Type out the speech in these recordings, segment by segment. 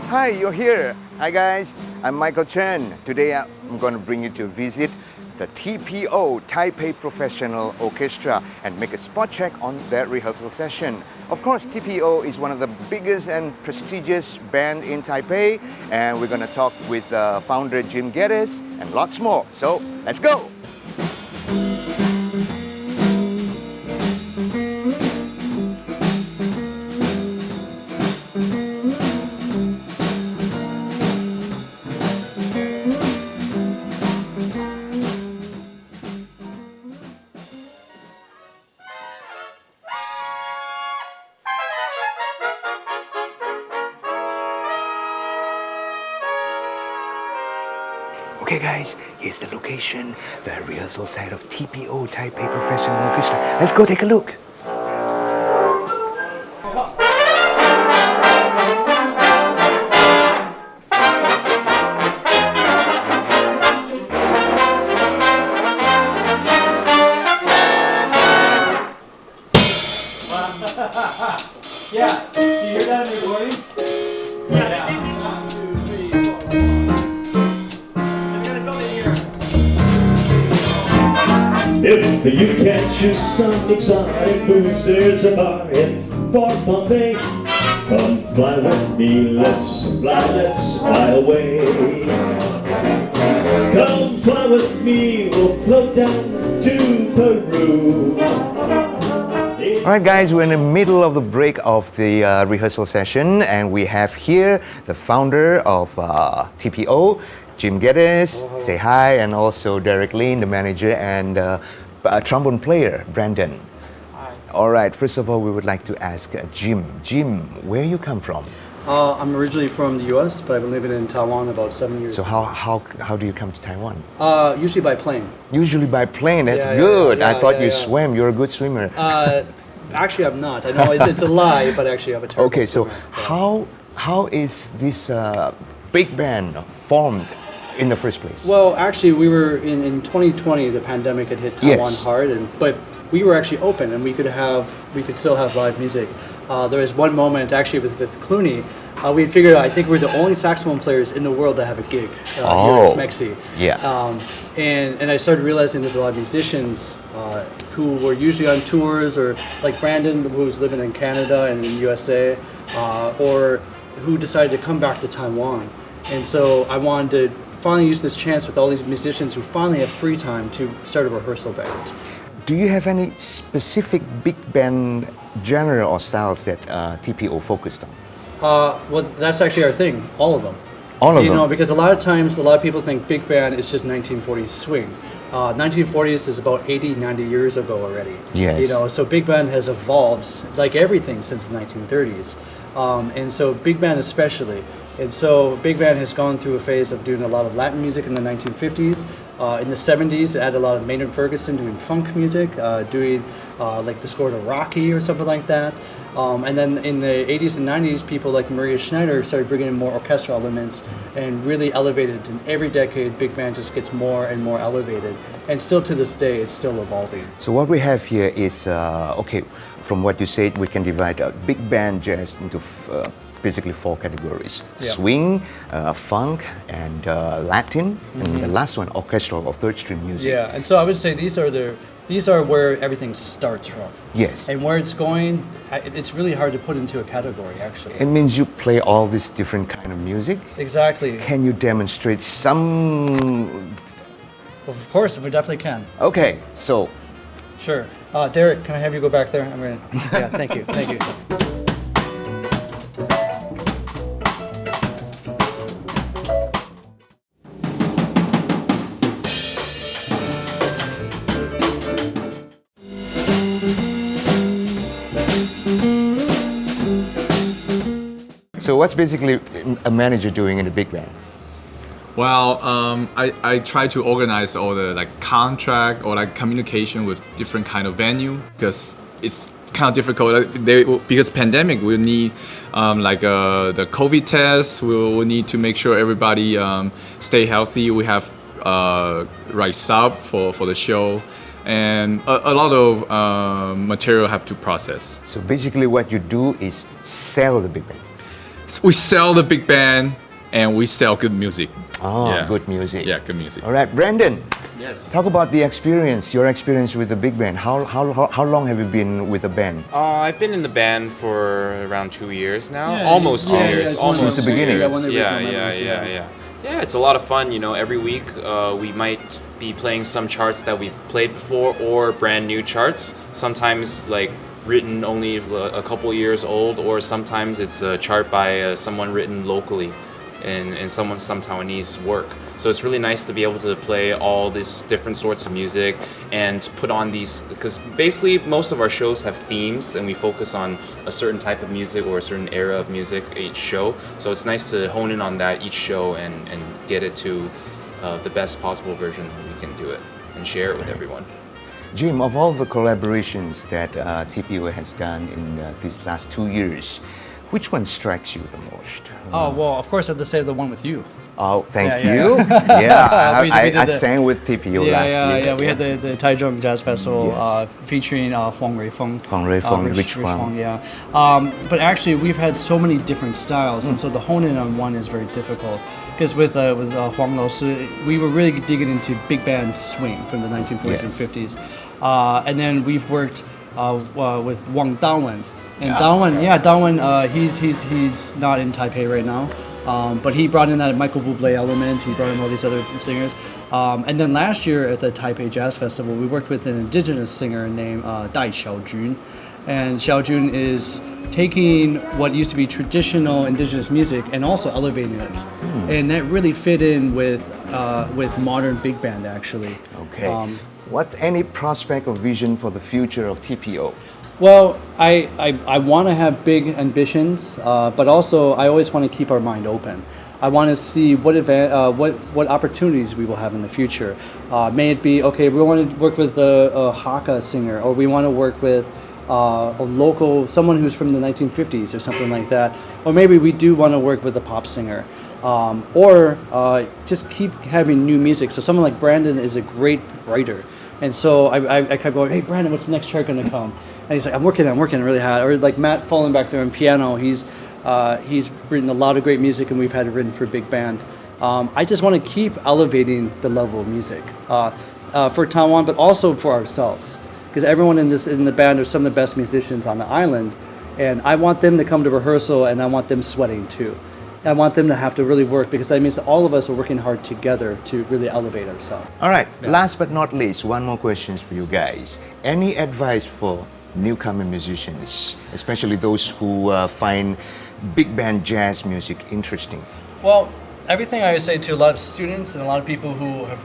Hi, you're here. Hi guys, I'm Michael Chen. Today I'm going to bring you to visit the TPO Taipei Professional Orchestra and make a spot check on their rehearsal session. Of course, TPO is one of the biggest and prestigious band in Taipei, and we're going to talk with founder Jim Geddes and lots more. So let's go. Okay guys, here's the location, the rehearsal site of TPO Taipei Professional Orchestra. Let's go take a look. Yeah, do you hear that in the recording? Yeah. If you can choose some exotic booze, there's a bar in Fort Bombay. Come fly with me, let's fly away. Come fly with me, we'll float down to Peru. Alright guys, we're in the middle of the break of the rehearsal session, and we have here the founder of TPO, Jim Geddes, say hi, and also Derek Lin, the manager, and trombone player, Brandon. Hi. Alright, first of all, we would like to ask Jim. Jim, where you come from? I'm originally from the US, but I've been living in Taiwan about 7 years. So how do you come to Taiwan? Usually by plane. Usually by plane, that's Yeah, good. yeah, I thought yeah, you yeah. swam, you're a good swimmer. Actually, I'm not. I know it's a lie, but actually I'm a terrible Okay, so swimmer. how is this big band formed in the first place? Well, actually, we were in 2020. The pandemic had hit Taiwan Yes. hard, but we were actually open, and we could still have live music. There was one moment actually with Clooney. We had figured out, I think we're the only saxophone players in the world that have a gig here at Smexy. Yeah. And I started realizing there's a lot of musicians who were usually on tours, or like Brandon, who's living in Canada and in USA, or who decided to come back to Taiwan. And so I wanted to finally use this chance with all these musicians who finally have free time to start a rehearsal band. Do you have any specific big band genre or styles that TPO focused on? Well, that's actually our thing, all of them. All of them? You know, because a lot of times, a lot of people think big band is just 1940s swing. 1940s is about 80, 90 years ago already. Yes. You know, so big band has evolved like everything since the 1930s. And so big band especially. And so big band has gone through a phase of doing a lot of Latin music in the 1950s. In the 70s, it had a lot of Maynard Ferguson doing funk music, doing like the score to Rocky or something like that. And then in the 80s and 90s, people like Maria Schneider started bringing in more orchestral elements and really elevated. And every decade, big band just gets more and more elevated. And still to this day, it's still evolving. So what we have here is, okay, from what you said, we can divide big band jazz into basically 4 categories: Yeah. swing, funk, and Latin, and the last one, orchestral or third string music. Yeah, and so I would say these are where everything starts from. Yes. And where it's going, it's really hard to put into a category, actually. It means you play all this different kind of music. Exactly. Can you demonstrate some? Of course, we definitely can. Okay, so Sure. Derek, can I have you go back there? Yeah, thank you, thank you. So what's basically a manager doing in a big band? Well, I try to organize all the like contract or like communication with different kind of venue because it's kind of difficult. Because pandemic, we need the COVID test. We'll need to make sure everybody stay healthy. We have right sub for the show, and a lot of material have to process. So basically what you do is sell the big band. we sell the big band and we sell good music. Oh, Yeah. good music. Yeah, good music. All right, Brandon. Yes. Talk about the experience, your experience with the big band. How long have you been with the band? I've been in the band for around 2 years now. Yeah, Almost 2 yeah, years. yeah, Almost since the 2 beginning. years. Yeah, one of the Yeah, original yeah, members, yeah, yeah. yeah. Yeah, it's a lot of fun. You know, every week we might be playing some charts that we've played before or brand new charts. Sometimes like written only a couple years old, or sometimes it's a chart by someone written locally in some Taiwanese work. So it's really nice to be able to play all these different sorts of music and put on these, because basically most of our shows have themes and we focus on a certain type of music or a certain era of music each show. So it's nice to hone in on that each show and get it to the best possible version we can do it and share it with everyone. Jim, of all the collaborations that TPO has done in these last 2 years, which one strikes you the most? Oh, well, of course I have to say the one with you. Oh, thank Yeah, you. yeah. Yeah, We I did sang with TPO last year. We had the Taichung Jazz Festival Yes. featuring Huang Ruifeng. Huang Ruifeng, Rich Rich Huang. Huang, yeah. But actually, we've had so many different styles, and so to hone in on one is very difficult. Because with Huang Lao Shi, we were really digging into big band swing from the 1940s and Yes. 50s. And then we've worked with Wang Dawen. And Yeah. Dawen, he's not in Taipei right now. But he brought in that Michael Bublé element. He brought in all these other singers. And then last year at the Taipei Jazz Festival, we worked with an indigenous singer named Dai Xiaojun. And Xiaojun is taking what used to be traditional indigenous music and also elevating it. And that really fit in with modern big band, actually. Okay. What's any prospect or vision for the future of TPO? Well, I want to have big ambitions, but also I always want to keep our mind open. I want to see what opportunities we will have in the future. May it be, okay, we want to work with a Hakka singer, or we want to work with a local, someone who's from the 1950s or something like that. Or maybe we do want to work with a pop singer. Or just keep having new music. So someone like Brandon is a great writer. And so I kept going, hey, Brandon, what's the next track going to come? And he's like, I'm working really hard. Or like Matt falling back there on piano, he's written a lot of great music, and we've had it written for big band. I just want to keep elevating the level of music for Taiwan, but also for ourselves. Because everyone in the band are some of the best musicians on the island, and I want them to come to rehearsal, and I want them sweating too. I want them to have to really work, because that means that all of us are working hard together to really elevate ourselves. All right, last but not least, one more question for you guys. Any advice for newcomer musicians, especially those who find big band jazz music interesting? Well, everything I would say to a lot of students and a lot of people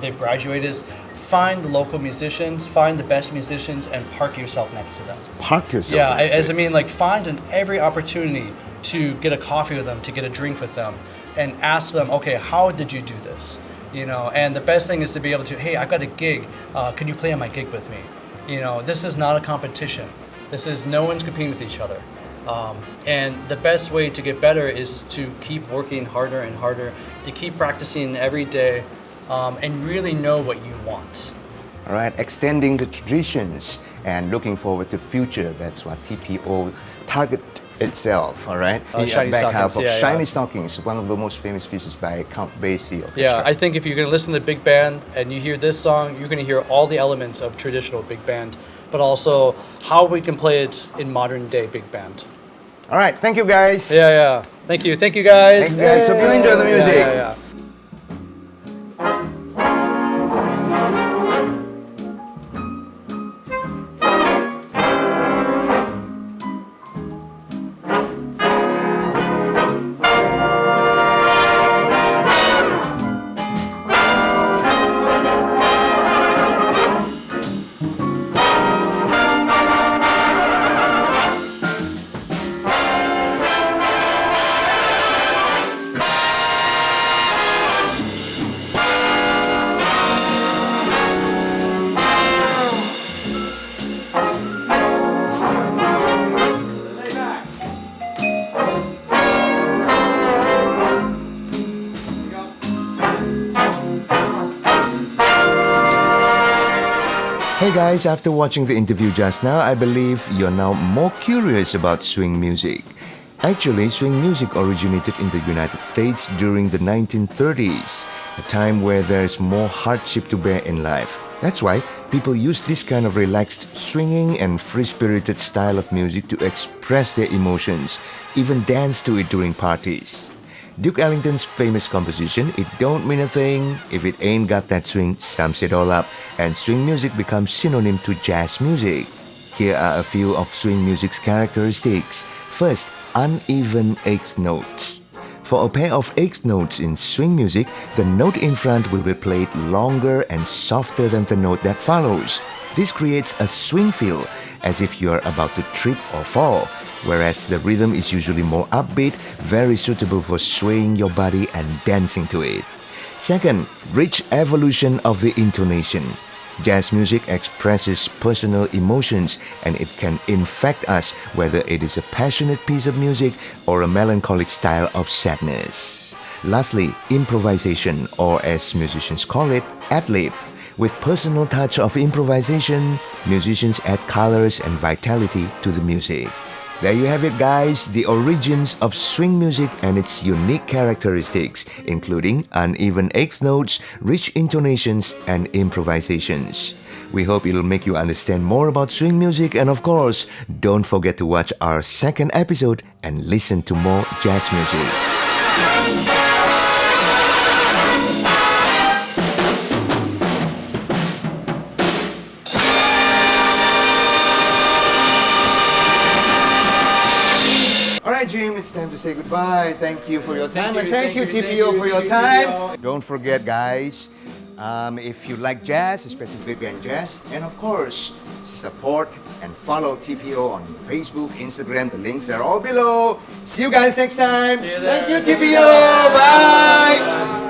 they've graduated is find the local musicians, find the best musicians, and park yourself next to them. Park yourself. Yeah, next to as I it. mean, like find every opportunity to get a coffee with them, to get a drink with them, and ask them, okay, how did you do this? You know, and the best thing is to be able to, hey, I've got a gig. Can you play on my gig with me? You know, this is not a competition. This is no one's competing with each other. And the best way to get better is to keep working harder and harder, to keep practicing every day, and really know what you want. All right, extending the traditions and looking forward to future. That's what TPO target itself. All right. Shiny Back half Stockings, of yeah, Shiny yeah. Stockings, one of the most famous pieces by Count Basie. Orchestra. Yeah, I think if you're going to listen to big band and you hear this song, you're going to hear all the elements of traditional big band, but also how we can play it in modern day big band. All right, thank you guys. Yeah. Thank you guys. Thank you guys. Hope you enjoy the music. Yeah. Hey guys, after watching the interview just now, I believe you're now more curious about swing music. Actually, swing music originated in the United States during the 1930s, a time where there's more hardship to bear in life. That's why people use this kind of relaxed, swinging and free-spirited style of music to express their emotions, even dance to it during parties. Duke Ellington's famous composition, It Don't Mean a Thing If It Ain't Got That Swing, sums it all up, and swing music becomes synonym to jazz music. Here are a few of swing music's characteristics. First, uneven eighth notes. For a pair of eighth notes in swing music, the note in front will be played longer and softer than the note that follows. This creates a swing feel, as if you are about to trip or fall, whereas the rhythm is usually more upbeat, very suitable for swaying your body and dancing to it. Second, rich evolution of the intonation. Jazz music expresses personal emotions, and it can infect us whether it is a passionate piece of music or a melancholic style of sadness. Lastly, improvisation, or as musicians call it, ad-lib. With personal touch of improvisation, musicians add colors and vitality to the music. There you have it, guys, the origins of swing music and its unique characteristics, including uneven eighth notes, rich intonations, and improvisations. We hope it'll make you understand more about swing music, and of course, don't forget to watch our second episode and listen to more jazz music. Alright, Jim, it's time to say goodbye. Thank you for your time, and thank you, TPO, for your time. Don't forget, guys, if you like jazz, especially big band jazz, and of course, support and follow TPO on Facebook, Instagram. The links are all below. See you guys next time. Thank you, TPO. Bye.